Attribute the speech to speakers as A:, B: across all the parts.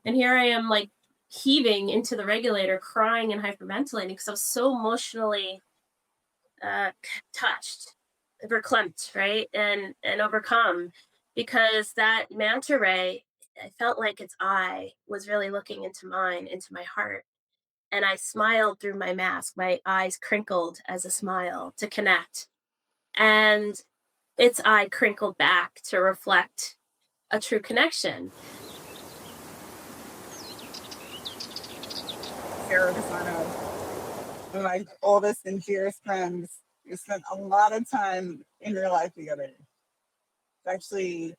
A: And here I am, like, heaving into the regulator, crying and hyperventilating because I was so emotionally touched, verklempt, right, and overcome, because that manta ray, I felt like its eye was really looking into mine, into my heart, and I smiled through my mask. My eyes crinkled as a smile to connect, and its eye crinkled back to reflect a true connection.
B: Sara Roccisano, one of my oldest and dearest friends. We spent a lot of time in real life together. Actually,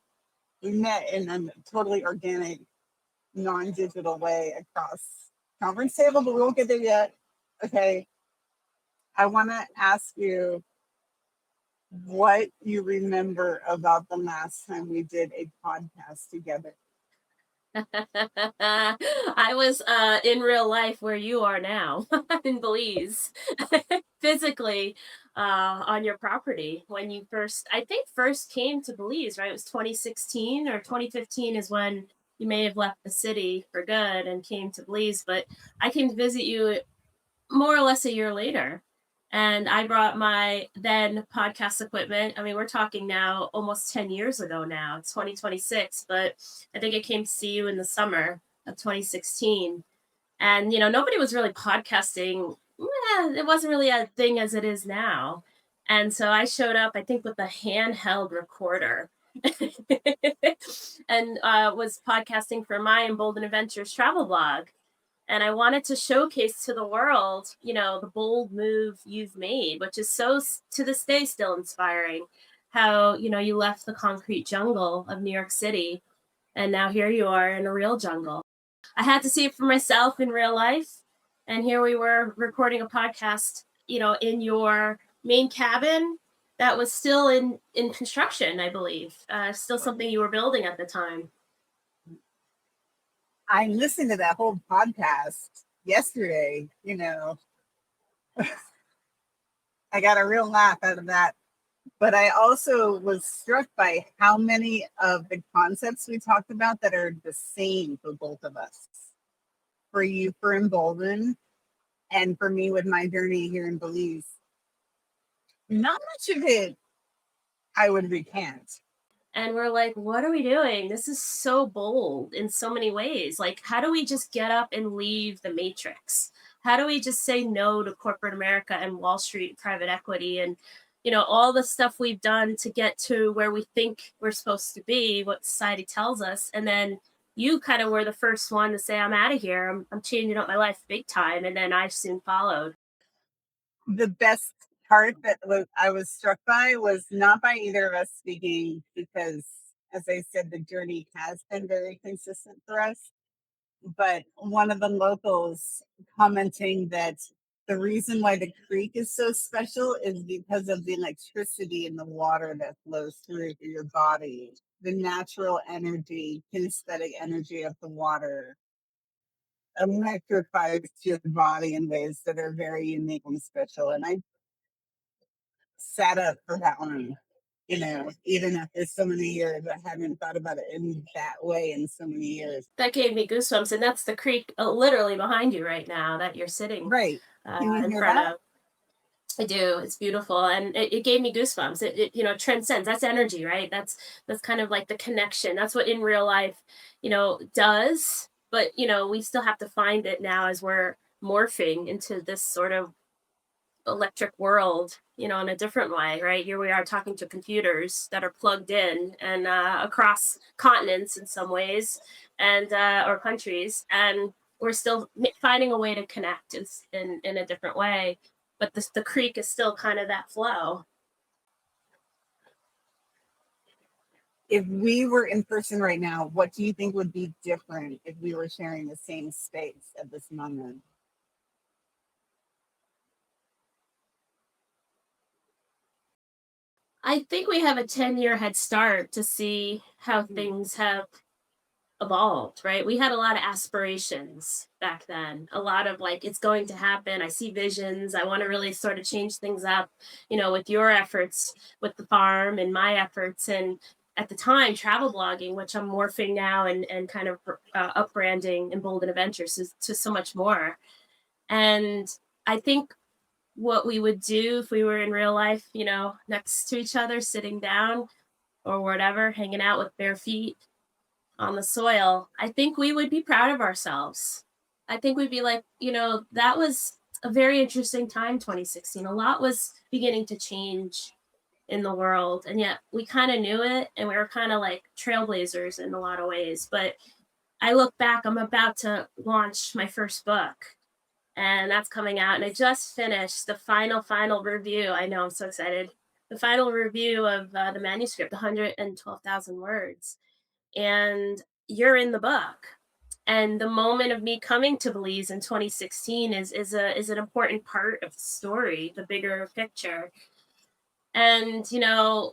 B: we met in a totally organic, non-digital way across conference table, but we won't get there yet. Okay. I want to ask you what you remember about the last time we did a podcast together.
A: I was in real life where you are now in Belize, physically on your property when you first, I think, first came to Belize, right? It was 2016 or 2015 is when you may have left the city for good and came to Belize. But I came to visit you more or less a year later. And I brought my then podcast equipment. I mean, we're talking now almost 10 years ago now. It's 2026, but I think I came to see you in the summer of 2016. And, nobody was really podcasting. It wasn't really a thing as it is now. And so I showed up, I think, with a handheld recorder and was podcasting for my Embolden Adventures travel blog. And I wanted to showcase to the world, the bold move you've made, which is so to this day still inspiring. How, you left the concrete jungle of New York City and now here you are in a real jungle. I had to see it for myself in real life. And here we were recording a podcast, in your main cabin that was still in construction, I believe. Still something you were building at the time.
B: I listened to that whole podcast yesterday, I got a real laugh out of that. But I also was struck by how many of the concepts we talked about that are the same for both of us. For you, for Emboldened, and for me with my journey here in Belize. Not much of it I would recant.
A: And we're like, what are we doing? This is so bold in so many ways. Like, how do we just get up and leave the matrix? How do we just say no to corporate America and Wall Street private equity and, all the stuff we've done to get to where we think we're supposed to be, what society tells us. And then you kind of were the first one to say, I'm out of here. I'm changing up my life big time. And then I soon followed.
B: The best part that I was struck by was not by either of us speaking, because, as I said, the journey has been very consistent for us. But one of the locals commenting that the reason why the creek is so special is because of the electricity in the water that flows through your body, the natural energy, kinesthetic energy of the water electrifies your body in ways that are very unique and special. And I sat up for that one, even after so many years. I haven't thought about it in that way in so many years.
A: That gave me goosebumps. And that's the creek literally behind you right now that you're sitting
B: Right. Can you
A: in
B: hear
A: front
B: that?
A: of. I do. It's beautiful, and it gave me goosebumps. It transcends. That's energy, right? That's kind of like the connection. That's what in real life, does. But we still have to find it now as we're morphing into this sort of electric world, in a different way, right? Here we are talking to computers that are plugged in and across continents in some ways, and or countries, and we're still finding a way to connect in a different way. But the creek is still kind of that flow.
B: If we were in person right now, what do you think would be different if we were sharing the same space at this moment?
A: I think we have a 10-year head start to see how things have evolved, right? We had a lot of aspirations back then, a lot of like, it's going to happen. I see visions. I want to really sort of change things up, with your efforts with the farm and my efforts. And at the time travel blogging, which I'm morphing now and kind of up branding Embolden Adventures to so much more. And I think what we would do if we were in real life, next to each other, sitting down or whatever, hanging out with bare feet on the soil, I think we would be proud of ourselves. I think we'd be like, that was a very interesting time, 2016. A lot was beginning to change in the world. And yet we kind of knew it and we were kind of like trailblazers in a lot of ways. But I look back, I'm about to launch my first book and that's coming out. And I just finished the final review. I know, I'm so excited. The final review of the manuscript, 112,000 words. And you're in the book. And the moment of me coming to Belize in 2016 is an important part of the story, the bigger picture. And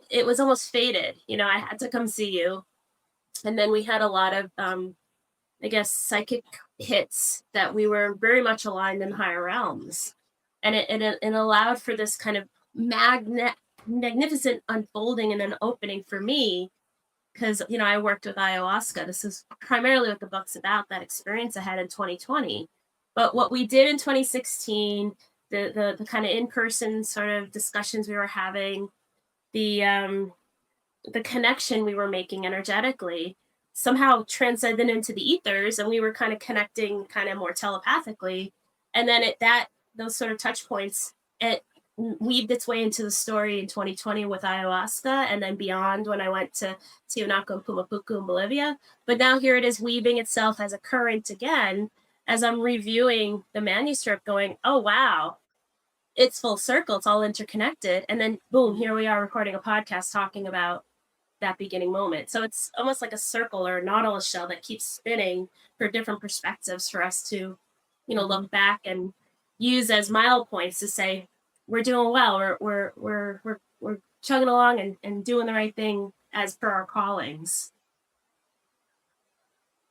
A: it was almost fated. I had to come see you, and then we had a lot of I guess psychic hits that we were very much aligned in higher realms, and it allowed for this kind of magnificent unfolding and an opening for me, because I worked with ayahuasca. This is primarily what the book's about, that experience I had in 2020. But what we did in 2016, the kind of in-person sort of discussions we were having, the the connection we were making energetically somehow transcended into the ethers, and we were kind of connecting kind of more telepathically. And then those sort of touch points, it weaved its way into the story in 2020 with ayahuasca, and then beyond when I went to Tiwanaku and Pumapuku in Bolivia. But now here it is weaving itself as a current again, as I'm reviewing the manuscript, going, oh wow, it's full circle, it's all interconnected. And then boom, here we are recording a podcast talking about that beginning moment. So it's almost like a circle or a nautilus shell that keeps spinning for different perspectives for us to, look back and use as mile points to say, we're doing well, we're chugging along and doing the right thing as per our callings.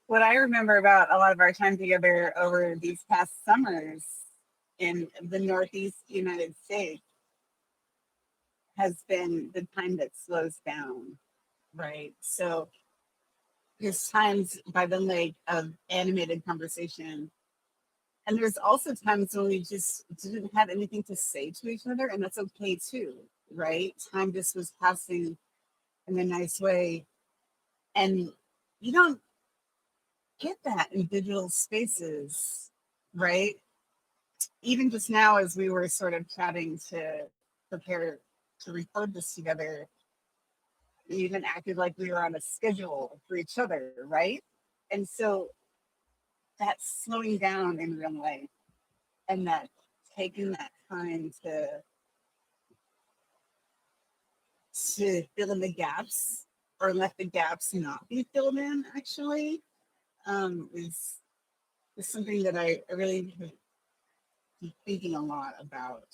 B: What I remember about a lot of our time together over these past summers in the Northeast United States has been the time that slows down, right? So there's times by the lake of animated conversation. And there's also times when we just didn't have anything to say to each other, and that's okay too, right? Time just was passing in a nice way. And you don't get that in digital spaces, right? Even just now, as we were sort of chatting to prepare to record this together, we even acted like we were on a schedule for each other, right? And so that's slowing down in real life, and that taking that time to fill in the gaps or let the gaps not be filled in actually is something that I really have been thinking a lot about.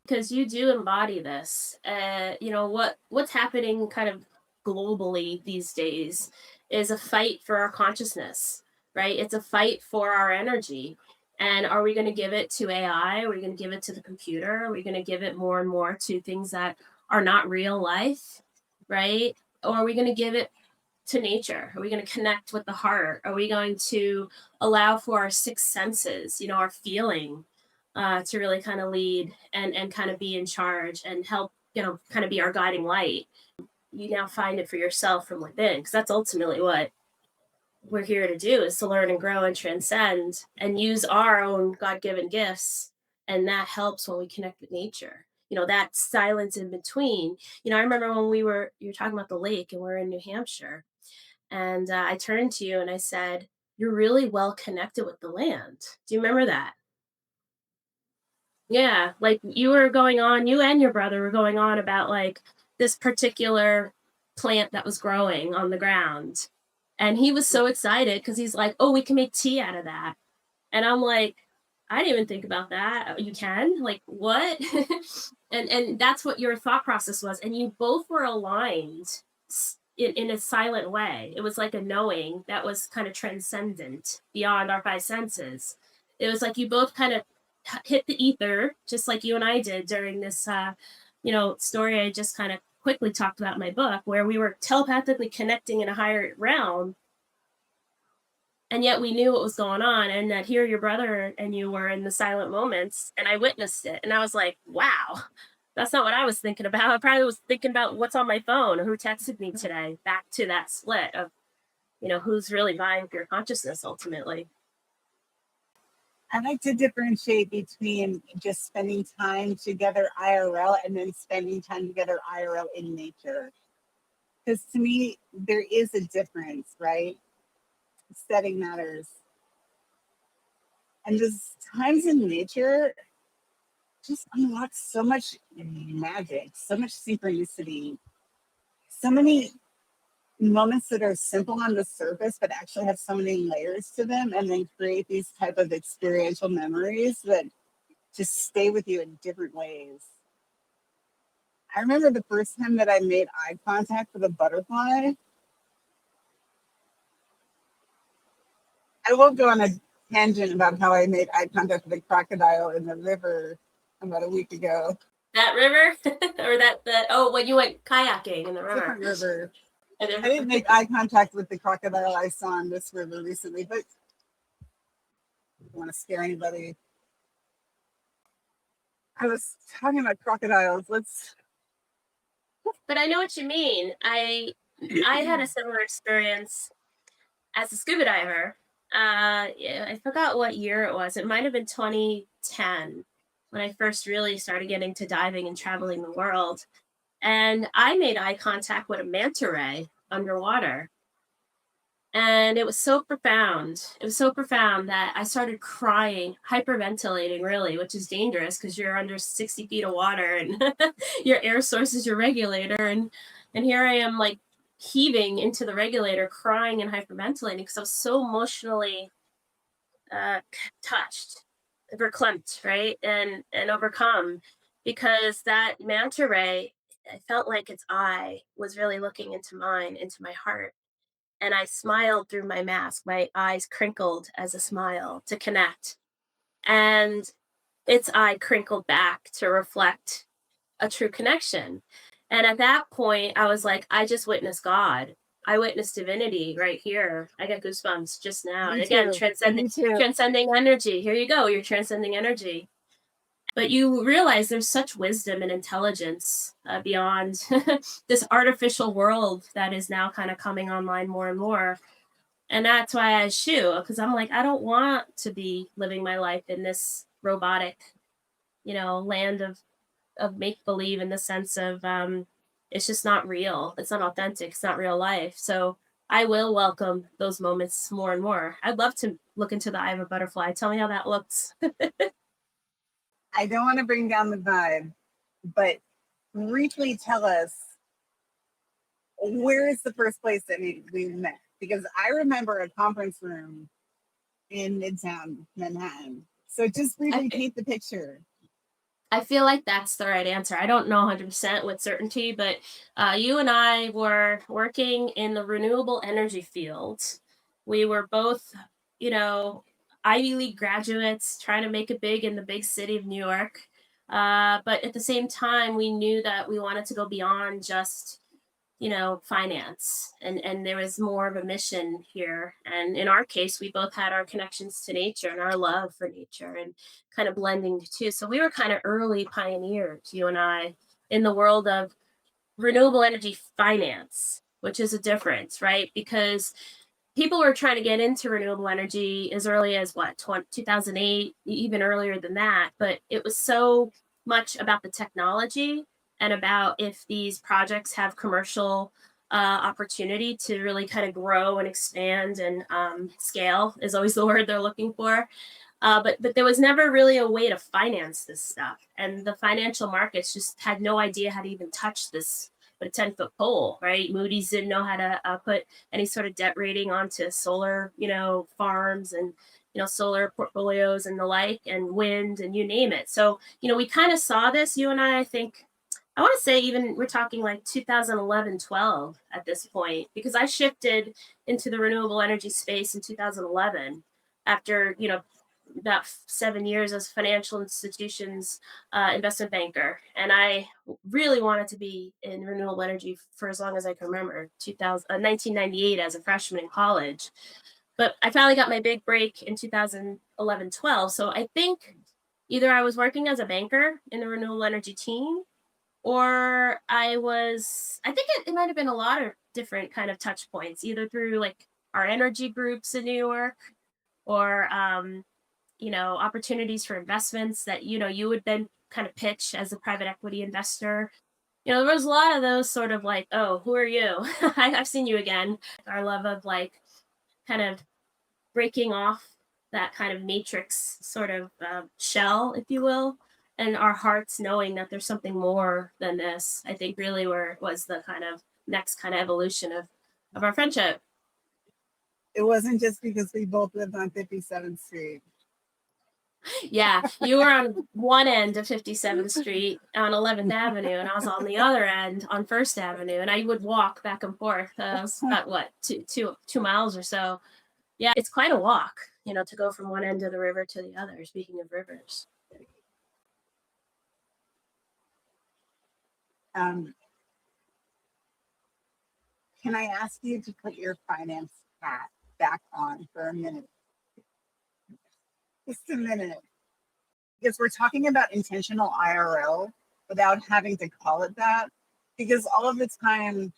A: Because you do embody this. What's happening kind of globally these days is a fight for our consciousness, right? It's a fight for our energy. And are we going to give it to AI? Are we going to give it to the computer? Are we going to give it more and more to things that are not real life, right? Or are we going to give it to nature? Are we going to connect with the heart? Are we going to allow for our six senses, our feeling, to really kind of lead and kind of be in charge and help, kind of be our guiding light? You now find it for yourself from within, because that's ultimately what we're here to do, is to learn and grow and transcend and use our own God-given gifts. And that helps when we connect with nature. That silence in between. I remember when you're talking about the lake and we're in New Hampshire, and I turned to you and I said, you're really well connected with the land. Do you remember that? Yeah, like you and your brother were going on about like this particular plant that was growing on the ground. And he was so excited because he's like, oh, we can make tea out of that. And I'm like, I didn't even think about that. You can? Like, what? and that's what your thought process was. And you both were aligned in a silent way. It was like a knowing that was kind of transcendent beyond our five senses. It was like you both kind of hit the ether, just like you and I did during this, story I just kind of quickly talked about in my book, where we were telepathically connecting in a higher realm, and yet we knew what was going on, and that here your brother and you were in the silent moments, and I witnessed it, and I was like, wow, that's not what I was thinking about. I probably was thinking about what's on my phone or who texted me today. Back to that split of, who's really vying for your consciousness ultimately.
B: I like to differentiate between just spending time together IRL and then spending time together IRL in nature. Because to me, there is a difference, right? Setting matters. And just times in nature just unlocks so much magic, so much synchronicity, so many moments that are simple on the surface but actually have so many layers to them, and then create these type of experiential memories that just stay with you in different ways. I remember the first time that I made eye contact with a butterfly. I will go on a tangent about how I made eye contact with a crocodile in the river about a week ago.
A: That river, or when you went kayaking in the river.
B: Different river.
A: I
B: I didn't make eye contact with the crocodile I saw in this river recently, but I don't want to scare anybody. I was talking about crocodiles.
A: But I know what you mean. I had a similar experience as a scuba diver. Yeah, I forgot what year it was. It might have been 2010 when I first really started getting to diving and traveling the world. And I made eye contact with a manta ray underwater. And it was so profound. It was so profound that I started crying, hyperventilating, really, which is dangerous because you're under 60 feet of water and your air source is your regulator. And here I am, like, heaving into the regulator, crying and hyperventilating because I was so emotionally uh, touched, verklempt, right? And overcome, because that manta ray, I felt like its eye was really looking into mine, into my heart, and I smiled through my mask. My eyes crinkled as a smile to connect. And its eye crinkled back to reflect a true connection. And at that point, I was like, I just witnessed God. I witnessed divinity right here. I got goosebumps just now. And
B: Me
A: again,
B: too.
A: transcending
B: Me too.
A: transcending energy. Here you go. You're transcending energy. But you realize there's such wisdom and intelligence beyond this artificial world that is now kind of coming online more and more. And that's why I eschew, because I'm like, I don't want to be living my life in this robotic, land of make believe, in the sense of it's just not real. It's not authentic. It's not real life. So I will welcome those moments more and more. I'd love to look into the eye of a butterfly. Tell me how that looks.
B: I don't want to bring down the vibe, but briefly tell us, where is the first place that we met? Because I remember a conference room in Midtown Manhattan. So just briefly
A: I,
B: paint the picture.
A: I feel like that's the right answer. I don't know 100% with certainty, but you and I were working in the renewable energy field. We were both, you know, Ivy League graduates trying to make it big in the big city of New York. But at the same time, we knew that we wanted to go beyond just, finance. And there was more of a mission here. And in our case, we both had our connections to nature and our love for nature, and kind of blending the two. So we were kind of early pioneers, you and I, in the world of renewable energy finance, which is a difference, right? Because people were trying to get into renewable energy as early as 2008, even earlier than that. But it was so much about the technology and about if these projects have commercial opportunity to really kind of grow and expand, and scale is always the word they're looking for. But there was never really a way to finance this stuff, and the financial markets just had no idea how to even touch this. But a 10-foot pole, right? Moody's didn't know how to put any sort of debt rating onto solar, farms, and solar portfolios and the like, and wind, and you name it. So we kind of saw this. You and I think. I want to say even we're talking like 2011, 12 at this point, because I shifted into the renewable energy space in 2011 after about 7 years as a financial institutions investment banker, and I really wanted to be in renewable energy for as long as I can remember. 1998 as a freshman in college, but I finally got my big break in 2011, 12. So I think either I was working as a banker in the renewable energy team, or I think it might have been a lot of different kind of touch points, either through like our energy groups in New York, or opportunities for investments that you would then kind of pitch as a private equity investor. There was a lot of those sort of like, oh, who are you? I've seen you again. Our love of like kind of breaking off that kind of matrix sort of shell, if you will, and our hearts knowing that there's something more than this. I think really where was the kind of next kind of evolution of our friendship.
B: It wasn't just because we both lived on 57th Street.
A: Yeah, you were on one end of 57th Street on 11th Avenue, and I was on the other end on First Avenue, and I would walk back and forth. It was about what 2 miles or so. Yeah, it's quite a walk, to go from one end of the river to the other. Speaking of rivers.
B: Um, can I ask you to put your finance hat back on for a minute? Just a minute. Because we're talking about intentional IRL without having to call it that. Because all of the time,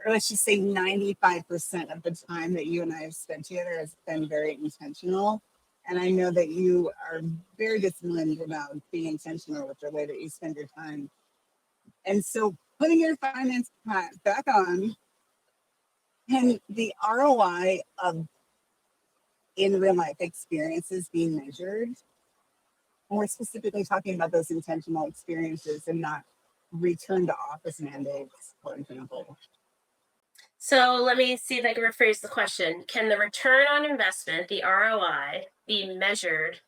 B: or let's just say 95% of the time that you and I have spent together has been very intentional. And I know that you are very disciplined about being intentional with the way that you spend your time. And so putting your finance hat back on, and the ROI of in real life experiences being measured, and we're specifically talking about those intentional experiences and not return to office mandates, for example.
A: So let me see if I can rephrase the question. Can the return on investment, the ROI, be measured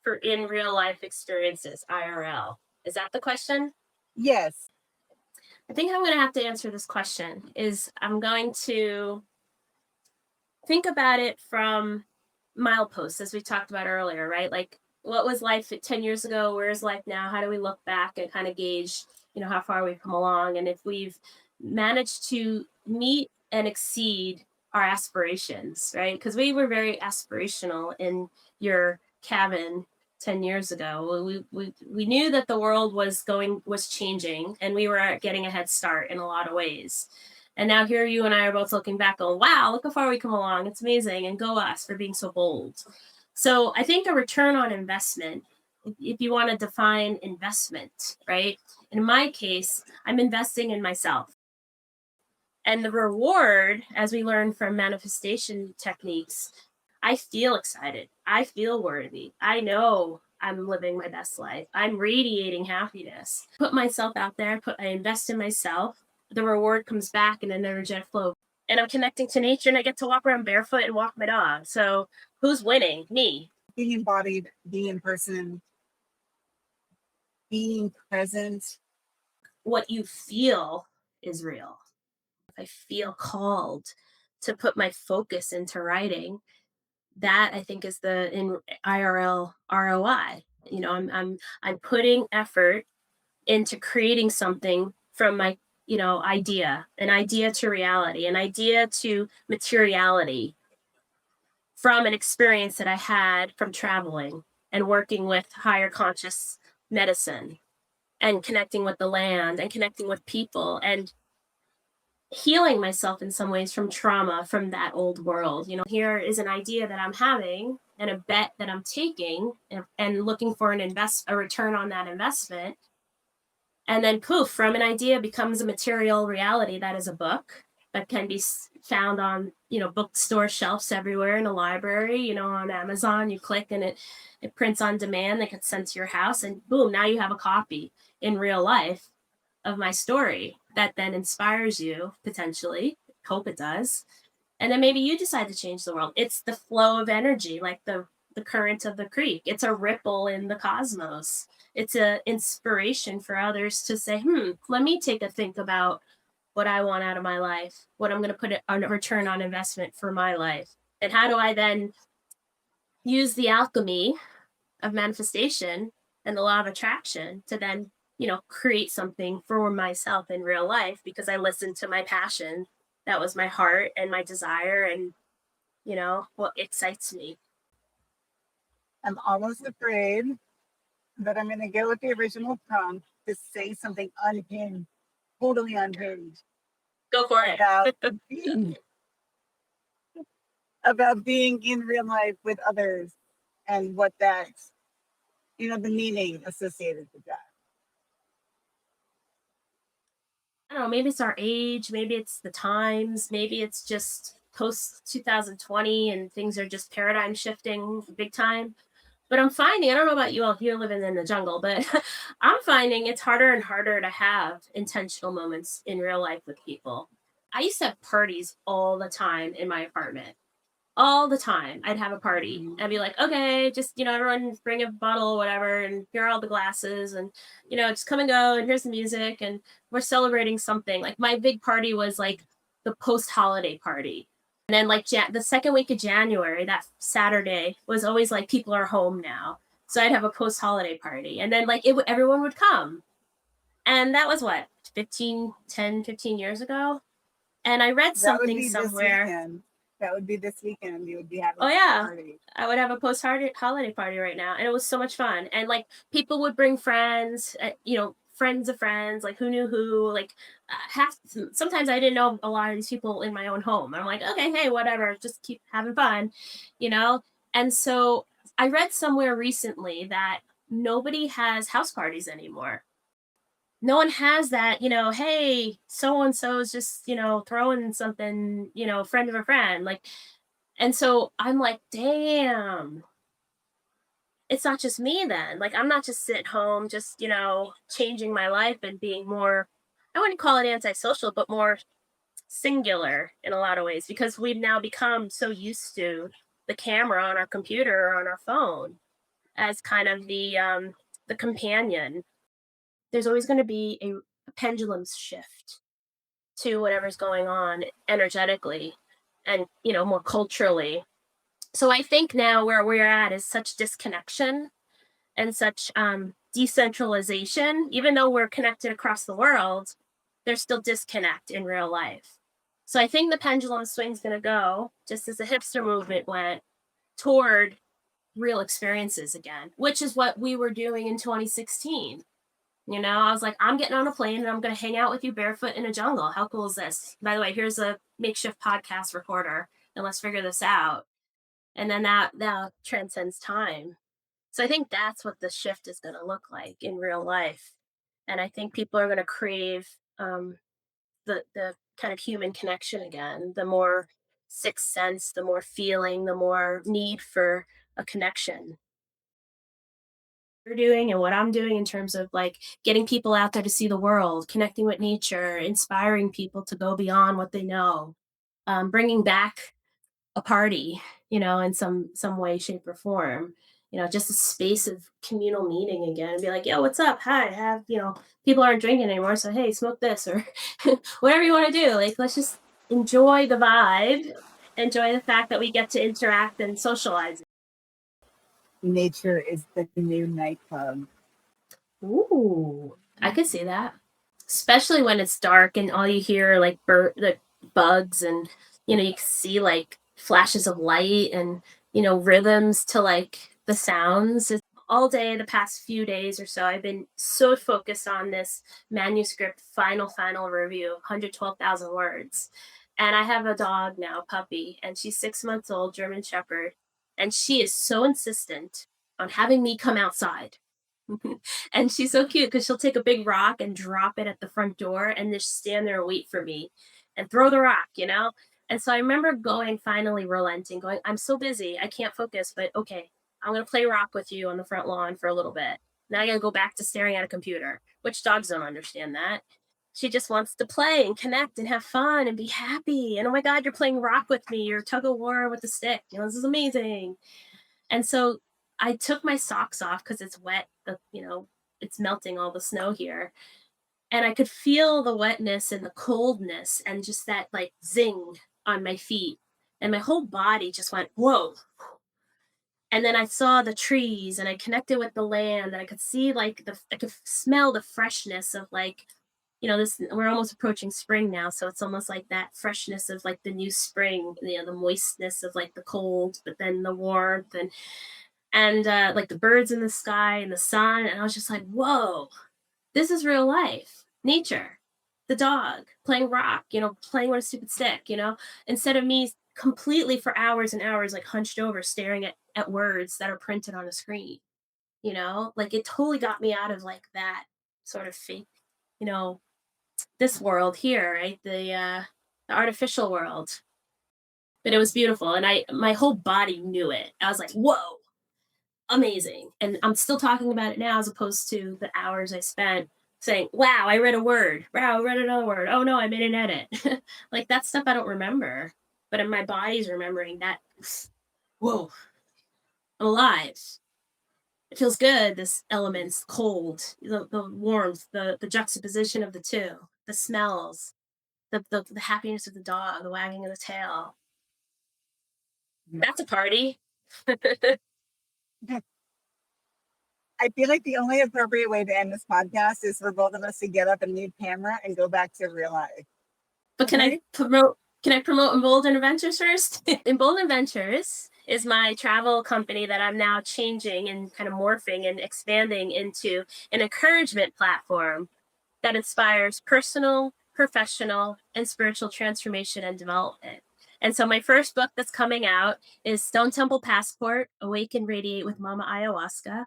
A: for in real life experiences, IRL? Is that the question?
B: Yes.
A: I think I'm going to have to answer this question. I'm going to think about it from mileposts, as we talked about earlier, right? Like, what was life 10 years ago? Where's life now? How do we look back and kind of gauge, how far we've come along, and if we've managed to meet and exceed our aspirations, right? Because we were very aspirational in your cabin 10 years ago. We knew that the world was changing, and we were getting a head start in a lot of ways. And now here you and I are both looking back going, wow, look how far we come along. It's amazing. And go us for being so bold. So I think a return on investment, if you want to define investment, right? In my case, I'm investing in myself. And the reward, as we learn from manifestation techniques, I feel excited. I feel worthy. I know I'm living my best life. I'm radiating happiness. Put myself out there, I invest in myself. The reward comes back in an energetic flow. And I'm connecting to nature, and I get to walk around barefoot and walk my dog. So who's winning? Me.
B: Being embodied, being in person, being present.
A: What you feel is real. If I feel called to put my focus into writing, that I think is the in IRL ROI. I'm putting effort into creating something from my an idea to reality, an idea to materiality, from an experience that I had from traveling and working with higher conscious medicine, and connecting with the land and connecting with people, and healing myself in some ways from trauma from that old world. Here is an idea that I'm having and a bet that I'm taking, and looking for a return on that investment. And then poof, from an idea becomes a material reality that is a book that can be found on, bookstore shelves everywhere, in a library, on Amazon. You click and it prints on demand, that gets sent to your house, and boom, now you have a copy in real life of my story that then inspires you, potentially. Hope it does. And then maybe you decide to change the world. It's the flow of energy, like the current of the creek. It's a ripple in the cosmos. It's an inspiration for others to say, let me take a think about what I want out of my life, what I'm going to put on a return on investment for my life. And how do I then, use the alchemy of manifestation and the law of attraction to then, create something for myself in real life because I listened to my passion. That was my heart and my desire and, what excites me.
B: I'm almost afraid that I'm going to go with the original prompt to say something unhinged, totally unhinged
A: Go for
B: about
A: it.
B: being about being in real life with others and what that, the meaning associated with that.
A: I don't know, maybe it's our age, maybe it's the times, maybe it's just post 2020 and things are just paradigm shifting big time. But I'm finding, I don't know about you all here living in the jungle, but I'm finding it's harder and harder to have intentional moments in real life with people. I used to have parties all the time in my apartment. All the time. I'd have a party.
B: Mhm.
A: I'd be like, okay, just, everyone bring a bottle, whatever, and here are all the glasses, and, just come and go, and here's the music, and we're celebrating something. Like, my big party was like the post holiday party. And then, like, the second week of January, that Saturday was always like, people are home now. So I'd have a post holiday party. And then, like, everyone would come. And that was what, 15 years ago? And I read
B: That would
A: something
B: be this
A: somewhere.
B: weekend. That would be this weekend. You would be having
A: Oh
B: a
A: yeah.
B: party.
A: I would have a post holiday party right now, and it was so much fun. And like people would bring friends, friends of friends, like who knew who. Like half sometimes I didn't know a lot of these people in my own home. I'm like, okay, hey, whatever, just keep having fun, you know. And so I read somewhere recently that nobody has house parties anymore. No one has that, hey, so and so is just, throwing something, friend of a friend. Like, and so I'm like, damn, it's not just me then. Like, I'm not just sitting home, just, changing my life and being more, I wouldn't call it antisocial, but more singular in a lot of ways because we've now become so used to the camera on our computer or on our phone as kind of the companion. There's always going to be a pendulum shift to whatever's going on energetically and, more culturally. So I think now where we're at is such disconnection and such decentralization. Even though we're connected across the world, there's still disconnect in real life. So I think the pendulum swing's going to go, just as the hipster movement went, toward real experiences again, which is what we were doing in 2016. I was like, I'm getting on a plane and I'm going to hang out with you barefoot in a jungle. How cool is this? By the way, here's a makeshift podcast recorder and let's figure this out. And then that transcends time. So I think that's what the shift is going to look like in real life. And I think people are going to crave the kind of human connection again, the more sixth sense, the more feeling, the more need for a connection. You're doing and what I'm doing in terms of like getting people out there to see the world, connecting with nature, inspiring people to go beyond what they know, bringing back a party, in some way, shape, or form. Just a space of communal meeting again and be like, yo, what's up? Hi, have, people aren't drinking anymore. So, hey, smoke this or whatever you want to do. Like, let's just enjoy the vibe, enjoy the fact that we get to interact and socialize.
B: Nature is the new nightclub.
A: Ooh, I could see that. Especially when it's dark and all you hear are like the bugs and you can see like flashes of light and rhythms to like the sounds. All day the past few days or so I've been so focused on this manuscript final review, 112,000 words. And I have a dog now, puppy, and she's 6 months old, German Shepherd, and she is so insistent on having me come outside. And she's so cute because she'll take a big rock and drop it at the front door and just stand there and wait for me and throw the rock. And so I remember going, finally relenting, going, I'm so busy. I can't focus, but okay, I'm going to play rock with you on the front lawn for a little bit. Now I got to go back to staring at a computer, which dogs don't understand that. She just wants to play and connect and have fun and be happy. And oh my God, you're playing rock with me. You're tug of war with the stick. This is amazing. And so I took my socks off because it's wet. It's melting all the snow here. And I could feel the wetness and the coldness and just that like zing on my feet. And my whole body just went, whoa. And then I saw the trees and I connected with the land and I could see like I could smell the freshness of like, this we're almost approaching spring now, so it's almost like that freshness of like the new spring, the moistness of like the cold, but then the warmth and like the birds in the sky and the sun. And I was just like, whoa, this is real life. Nature, the dog playing rock, playing with a stupid stick, instead of me completely for hours and hours, like hunched over staring at words that are printed on a screen, like it totally got me out of like that sort of fake, you know, this world here, right? The artificial world. But it was beautiful. And my whole body knew it. I was like, whoa, amazing. And I'm still talking about it now as opposed to the hours I spent saying, wow, I read a word. Wow, I read another word. Oh no, I made an edit. Like that stuff I don't remember. But in my body's remembering that. Whoa, I'm alive. It feels good, this elements, cold, the warmth, the juxtaposition of the two, the smells, the happiness of the dog, the wagging of the tail. That's a party.
B: I feel like the only appropriate way to end this podcast is for both of us to get up and leave camera and go back to real life.
A: But
B: Okay?
A: can I promote Embolden Adventures first? Embolden Adventures is my travel company that I'm now changing and kind of morphing and expanding into an encouragement platform that inspires personal, professional, and spiritual transformation and development. And so my first book that's coming out is Stone Temple Passport, Awake and Radiate with Mama Ayahuasca.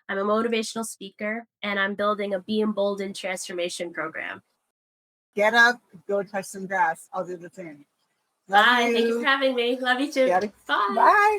A: I'm a motivational speaker and I'm building a Be Emboldened transformation program.
B: Get up, go touch some grass. I'll do the same. Love
A: Bye. Thank you for
B: you.
A: having me. Love you too. Bye.
B: Bye.